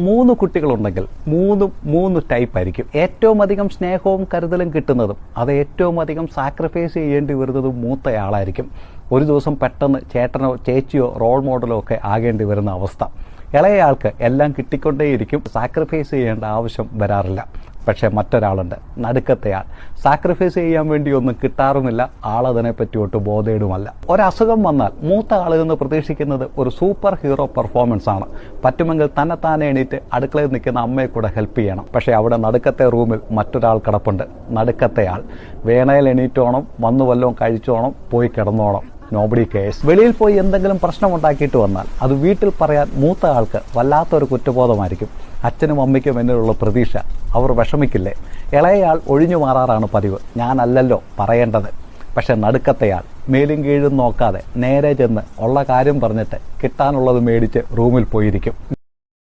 3 കുട്ടികളുണ്ടെങ്കിൽ മൂന്ന് ടൈപ്പ് ആയിരിക്കും. ഏറ്റവും അധികം സ്നേഹവും കരുതലും കിട്ടുന്നതും അത് ഏറ്റവും അധികം സാക്രിഫൈസ് ചെയ്യേണ്ടി വരുന്നതും മൂത്തയാളായിരിക്കും. ഒരു ദിവസം പെട്ടെന്ന് ചേട്ടനോ ചേച്ചിയോ റോൾ മോഡലോ ഒക്കെ ആകേണ്ടി വരുന്ന അവസ്ഥ. ഇളയയാൾക്ക് എല്ലാം കിട്ടിക്കൊണ്ടേയിരിക്കും, സാക്രിഫൈസ് ചെയ്യേണ്ട ആവശ്യം വരാറില്ല. പക്ഷെ മറ്റൊരാളുണ്ട്, നടുക്കത്തെയാൾ. സാക്രിഫൈസ് ചെയ്യാൻ വേണ്ടി ഒന്നും കിട്ടാറുമില്ല, ആളതിനെപ്പറ്റി ഒട്ടും ബോധേടുമല്ല. ഒരസുഖം വന്നാൽ മൂത്ത ആളിൽ നിന്ന് പ്രതീക്ഷിക്കുന്നത് ഒരു സൂപ്പർ ഹീറോ പെർഫോമൻസ് ആണ്. പറ്റുമെങ്കിൽ തന്നെത്താനെ എണീറ്റ് അടുക്കളയിൽ നിൽക്കുന്ന അമ്മയെ കൂടെ ഹെൽപ്പ് ചെയ്യണം. പക്ഷെ അവിടെ നടുക്കത്തെ റൂമിൽ മറ്റൊരാൾ കിടപ്പുണ്ട്, നടുക്കത്തെയാൾ. വേണയിൽ എണീറ്റോണം, വന്നു വല്ലതും കഴിച്ചോണം, പോയി കിടന്നോണം, നോബഡി കെയർസ്. വെളിയിൽ പോയി എന്തെങ്കിലും പ്രശ്നമുണ്ടാക്കിയിട്ട് വന്നാൽ അത് വീട്ടിൽ പറയാൻ മൂത്ത ആൾക്ക് വല്ലാത്തൊരു കുറ്റബോധമായിരിക്കും. അച്ഛനും അമ്മയ്ക്കും എന്നിലുള്ള പ്രതീക്ഷ, അവർ വിഷമിക്കില്ലേ? ഇളയയാൾ ഒഴിഞ്ഞു മാറാറാണ് പതിവ്, ഞാനല്ലല്ലോ പറയേണ്ടത്. പക്ഷെ നടുക്കത്തെയാൾ മേലും കീഴും നോക്കാതെ നേരെ ചെന്ന് ഉള്ള കാര്യം പറഞ്ഞിട്ട് കിട്ടാനുള്ളത് മേടിച്ച് റൂമിൽ പോയിരിക്കും.